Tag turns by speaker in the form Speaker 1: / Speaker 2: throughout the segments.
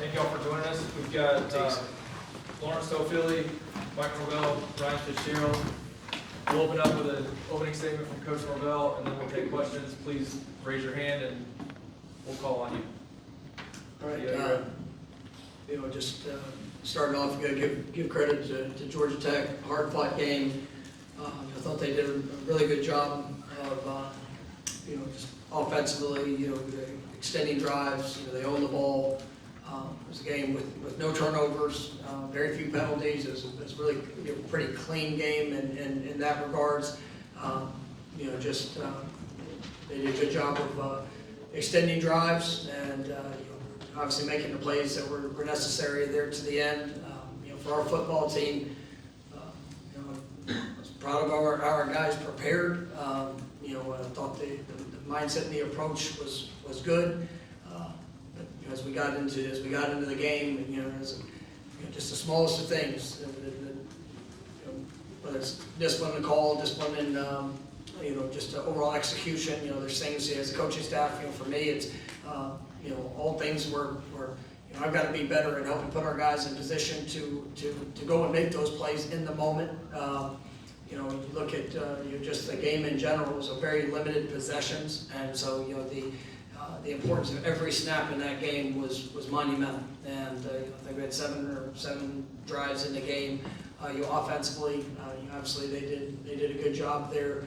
Speaker 1: Thank you all for joining us. We've got Lawrence Tofili, Mike Norvell, Ryan Fitzgerald. We'll open up with an opening statement from Coach Norvell, and then we'll take questions. Please raise your hand, and we'll call on you.
Speaker 2: All right.
Speaker 1: Yeah,
Speaker 2: Just starting off, we got to give credit to Georgia Tech. Hard-fought game. I thought they did a really good job of just offensively. Extending drives. They owned the ball. It was a game with no turnovers, very few penalties. It was really a pretty clean game in that regards. They did a good job of extending drives and obviously making the plays that were necessary there to the end. For our football team, I was proud of our guys prepared. I thought the mindset and the approach was good. As we got into the game, just the smallest of things, whether it's discipline in the call, discipline in just overall execution. There's things as a coaching staff. For me, it's all things where I've got to be better in helping put our guys in position to go and make those plays in the moment. You look at just the game in general was a very limited possessions, and so the importance of every snap in that game was monumental. And I think we had seven drives in the game. Offensively, obviously they did a good job there.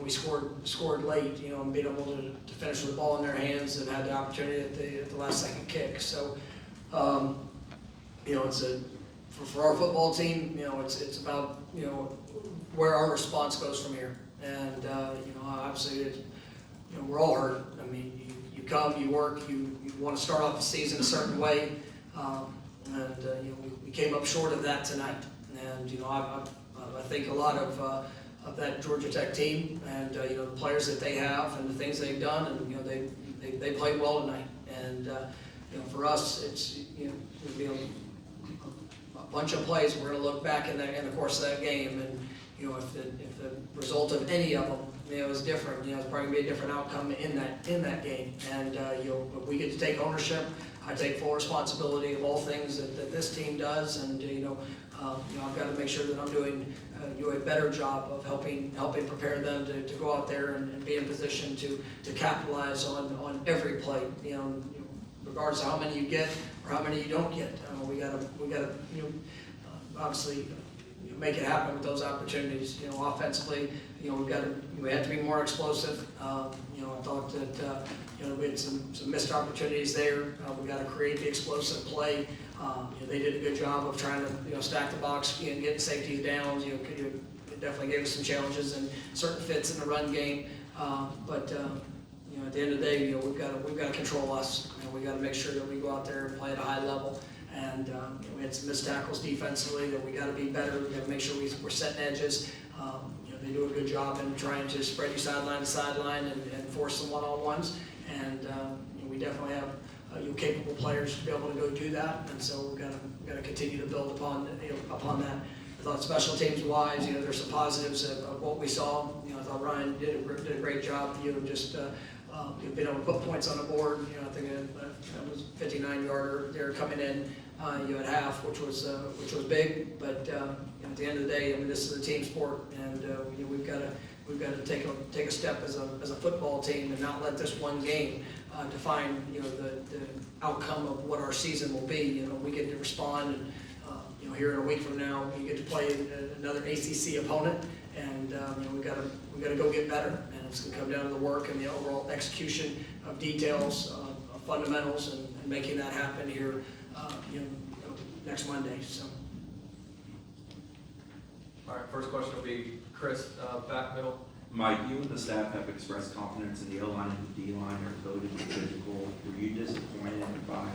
Speaker 2: We scored late, and being able to finish with the ball in their hands and had the opportunity at the last second kick. So, it's for our football team, it's about where our response goes from here. And obviously we're all hurt. I mean, you come, you work, you want to start off the season a certain way, we came up short of that tonight. And I think a lot of that Georgia Tech team and the players that they have and the things they've done, and they played well tonight. And for us, it's it'll be a bunch of plays we're going to look back in the course of that game, and if the result of any of them is different, it's probably going to be a different outcome in that game. And we get to take ownership. I take full responsibility of all things that this team does, and I've got to make sure that I'm doing a better job of helping prepare them to go out there and be in position to capitalize on every play. Regardless of how many you get or how many you don't get, we got to obviously make it happen with those opportunities. Offensively, we had to be more explosive. I thought that we had some missed opportunities there. We got to create the explosive play. They did a good job of trying to stack the box and get safeties down. It definitely gave us some challenges and certain fits in the run game. But at the end of the day, we've got to control us. We got to make sure that we go out there and play at a high level. And we had some missed tackles defensively that we got to be better. We got to make sure we're setting edges. They do a good job in trying to spread you sideline to sideline and force some one-on-ones. And we definitely have capable players to be able to go do that. And so we've got to continue to build upon that. I thought special teams wise, there's some positives of what we saw. I thought Ryan did a great job. Just being able to put points on the board. I think that was 59-yarder there coming in. At half, which was big, but at the end of the day, this is a team sport, and we've got to take a step as a football team and not let this one game define the outcome of what our season will be. We get to respond, and here in a week from now, we get to play another ACC opponent, and we got to go get better, and it's going to come down to the work and the overall execution of details, of fundamentals, and making that happen here. Next Monday. So.
Speaker 1: All right, first question will be Chris, back middle.
Speaker 3: Mike, you and the staff have expressed confidence in the O-line and the D-line are ability to be physical. Were you disappointed by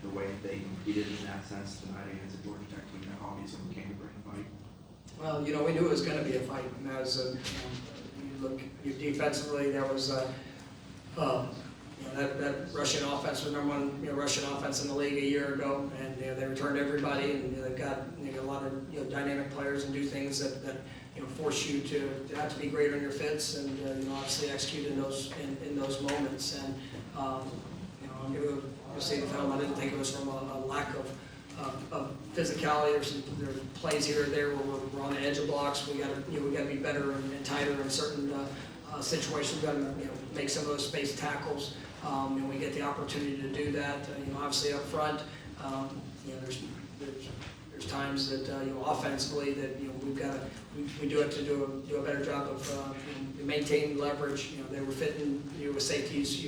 Speaker 3: the way they competed in that sense tonight against the Georgia Tech team that obviously came to bring a fight?
Speaker 2: Well, we knew it was going to be a fight. And that was you look defensively, there was that Russian offense was number one Russian offense in the league a year ago, and they returned everybody, and they've got a lot of dynamic players and do things that force you to have to be great on your fits and obviously execute in those moments. And I'm going to you'll see the film, I didn't think it was from a lack of physicality. There are plays here or there where we're on the edge of blocks. We gotta be better and tighter in certain situations. We gotta make some of those space tackles. And we get the opportunity to do that. Obviously up front, there's times that offensively that we do have to do a better job of maintaining leverage. They were fitting with safeties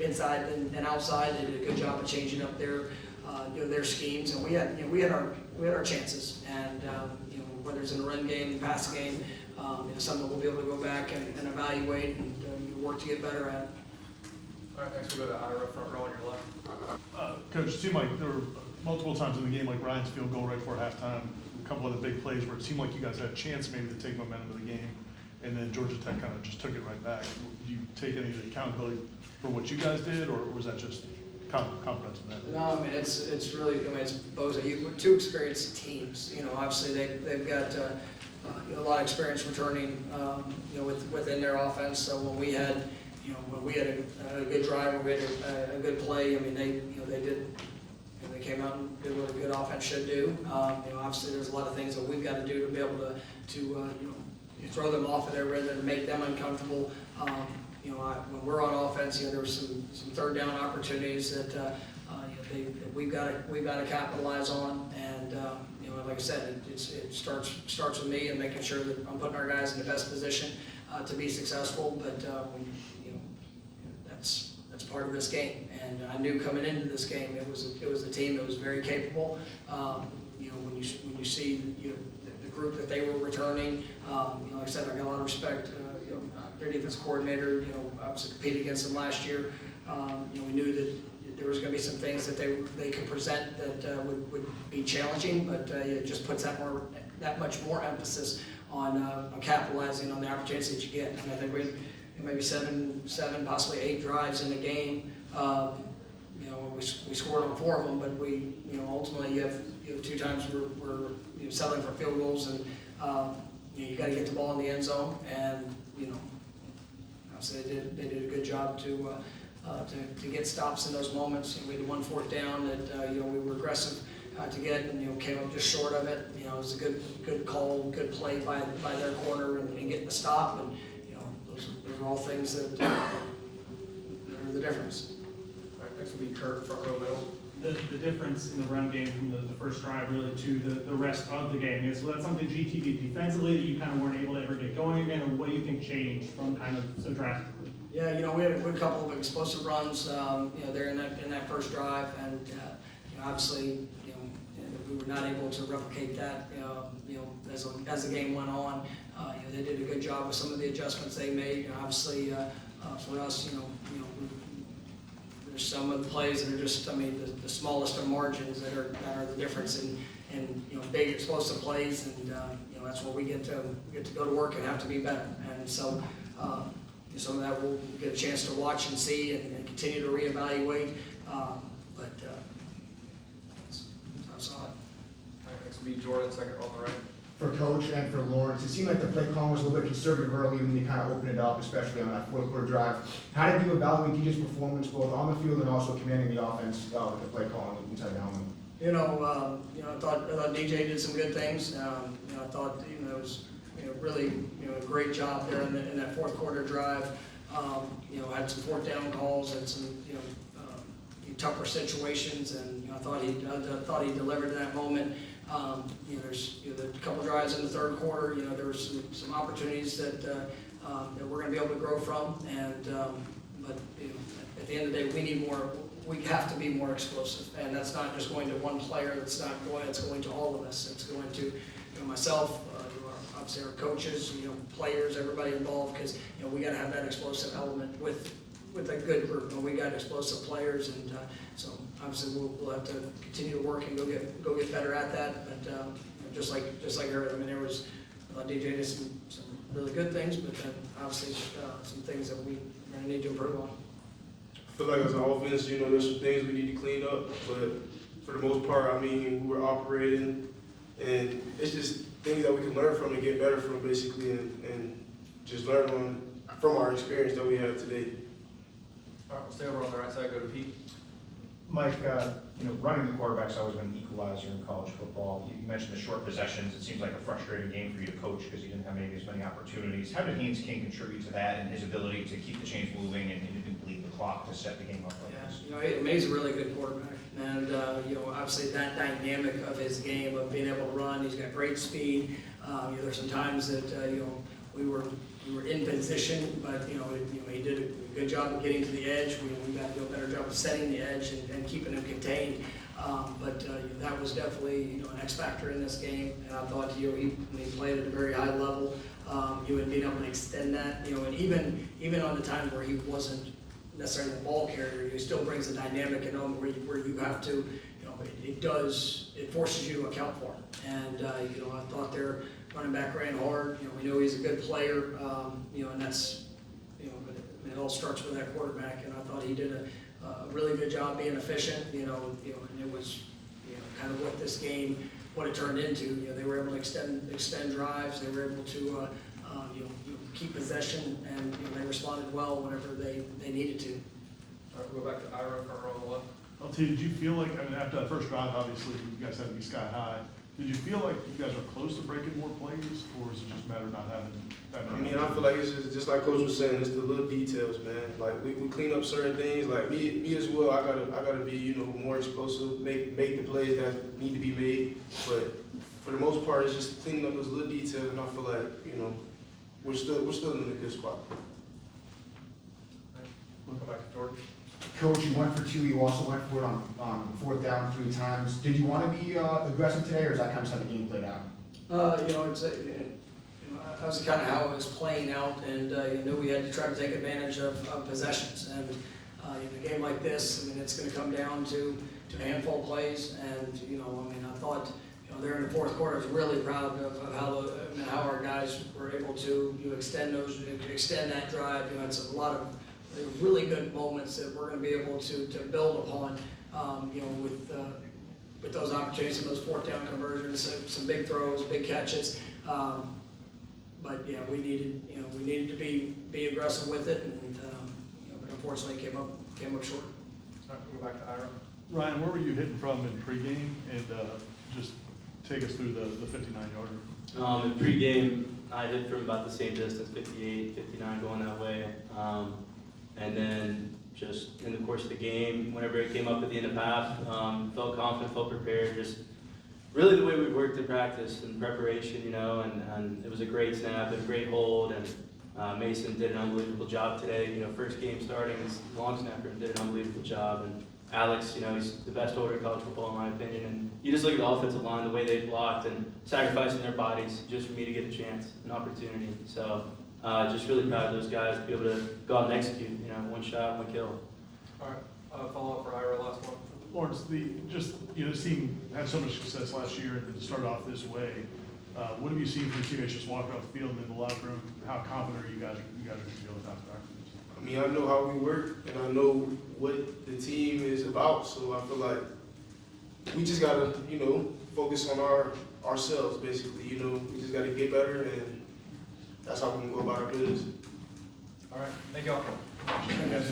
Speaker 2: inside and outside. They did a good job of changing up their schemes, and we had our chances. And whether it's in the run game, the pass game, something we'll be able to go back and evaluate and work to get better at.
Speaker 1: All right, next we'll go to Ira, front row on your left.
Speaker 4: Coach, it seemed like there were multiple times in the game, like Ryan's field goal right before halftime, a couple of the big plays where it seemed like you guys had a chance maybe to take momentum of the game, and then Georgia Tech kind of just took it right back. Do you take any of the accountability for what you guys did, or was that just confidence in that?
Speaker 2: No, I mean, it's really, it's both, two experienced teams. Obviously they've got a lot of experience returning, within their offense. So when we had a good drive, or we had a good play, I mean, they came out and did what a good offense should do. Obviously there's a lot of things that we've got to do to be able to throw them off of their rhythm and make them uncomfortable. When we're on offense, there were some third down opportunities that we've got to capitalize on. And like I said, it starts with me and making sure that I'm putting our guys in the best position to be successful. But that's part of this game. And I knew coming into this game, it was a team that was very capable. When you see the group that they were returning, like I said, I got a lot of respect. Their defense coordinator, obviously competed against them last year. We knew that there was going to be some things that they could present that would be challenging, but it just puts that much more emphasis on capitalizing on the opportunities that you get. And I think we maybe seven, possibly 8 drives in the game. We scored on 4 of them, but we ultimately you have 2 times we're settling for field goals, and you got to get the ball in the end zone. And obviously they did a good job to get stops in those moments. We had 1 4th down that we were aggressive to get, and came up just short of it. It was a good call, good play by their corner, and getting the stop. And those are all things that are the difference.
Speaker 1: All right, next will be Kurt, front row middle.
Speaker 5: The difference in the run game from the first drive really to the rest of the game is, that's something GT did defensively that you kind of weren't able to ever get going again, or what do you think changed from kind of so drastically?
Speaker 2: Yeah, we had a couple of explosive runs, there in that first drive, and obviously, we were not able to replicate that, as the game went on. They did a good job with some of the adjustments they made. Obviously, for us, there's some of the plays that are just, the smallest of margins that are the difference in big explosive plays, and that's where we get to go to work and have to be better. And so some of that we'll get a chance to watch and see and continue to reevaluate. But that's all.
Speaker 1: All right, next will be Jordan, second row on the right.
Speaker 6: For Coach and for Lawrence, it seemed like the play calling was a little bit conservative early when they kind of opened it up, especially on that 4th quarter drive. How did you evaluate DJ's performance both on the field and also commanding the offense with the play calling inside the helmet?
Speaker 2: I thought DJ did some good things. I thought it was really a great job there in that 4th quarter drive. Had some 4th down calls and some tougher situations, and I thought he delivered in that moment. There's a couple drives in the 3rd quarter. There were some opportunities that we're going to be able to grow from, and but at the end of the day, we need more. We have to be more explosive, and that's not just going to one player. It's going to all of us. It's going to myself, obviously our coaches, players, everybody involved, because we got to have that explosive element with a good group. And we got explosive players, and so obviously we'll have to continue to work and go get better at that. But just like her, there was DJ did some really good things, but then obviously some things that we're going to need to improve on.
Speaker 7: I feel like as an offense, there's some things we need to clean up, but for the most part, we were operating, and it's just things that we can learn from and get better from, basically, and just learn from our experience that we have today.
Speaker 1: All right, we'll stay over on the right side, go to Pete.
Speaker 8: Mike, running the quarterback's always been an equalizer in college football. You mentioned the short possessions. It seems like a frustrating game for you to coach because you didn't have maybe as many opportunities. How did Haynes King contribute to that and his ability to keep the chains moving and bleed the clock to set the game up like this?
Speaker 2: He's a really good quarterback, and obviously that dynamic of his game of being able to run, he's got great speed. There's some times that we were in position, but he did a good job of getting to the edge. We got to do a better job of setting the edge and keeping him contained. But that was definitely an X factor in this game, and I thought he played at a very high level. And being able to extend that, and even on the time where he wasn't necessarily the ball carrier, he still brings a dynamic in him where you have to, it forces you to account for him. And I thought their running back ran hard. We know he's a good player, and that's, it all starts with that quarterback. And I thought he did a really good job being efficient, and it was, kind of what this game, what it turned into. They were able to extend drives. They were able to, keep possession, and they responded well whenever they needed to.
Speaker 1: All right, we'll go back to Ira for on the left.
Speaker 4: LT, did you feel like, after that first drive, obviously, you guys had to be sky high. Did you feel like you guys were close to breaking more plays, or is it just a matter of not having that many?
Speaker 7: I feel like it's just like Coach was saying, it's the little details, man. Like we clean up certain things. Like me as well. I gotta be more explosive, make the plays that need to be made. But for the most part, it's just cleaning up those little details, and I feel like we're still in a good spot.
Speaker 1: We'll go back to Jordan.
Speaker 6: Coach, you went for 2, you also went for it on 4th down 3 times. Did you want to be aggressive today, or is that kind of how the game played out?
Speaker 2: That was kind of how it was playing out, and knew we had to try to take advantage of possessions. And in a game like this, it's going to come down to a handful of plays. And I thought there in the 4th quarter, I was really proud of how our guys were able to extend that drive. It's a lot of really good moments that we're going to be able to build upon. With those opportunities and those 4th down conversions, some big throws, big catches. But yeah, we needed to be aggressive with it, and but unfortunately came up short.
Speaker 1: All right, we'll go back to Ira.
Speaker 4: Ryan, where were you hitting from in pregame, and just take us through the 59-yarder?
Speaker 9: In pregame, I hit from about the same distance, 58, 59, going that way. And then just in the course of the game, whenever it came up at the end of half, felt confident, felt prepared, just really the way we worked in practice and preparation, and it was a great snap and a great hold, and Mason did an unbelievable job today. First game starting as long snapper, and did an unbelievable job. And Alex, he's the best holder in college football in my opinion. And you just look at the offensive line, the way they blocked and sacrificing their bodies just for me to get a chance, an opportunity. So just really proud of those guys to be able to go out and execute, one shot, one kill.
Speaker 1: All right, follow up for Ira, last one.
Speaker 4: Lawrence, this team had so much success last year, and to start off this way, what have you seen from teammates just walking off the field and in the locker room? How confident are you guys are going to be able to bounce back from this?
Speaker 7: I know how we work, and I know what the team is about, so I feel like we just gotta, focus on ourselves, basically. We just gotta get better, and that's how we can go about our business.
Speaker 1: All right, thank y'all.
Speaker 4: Thank you, guys.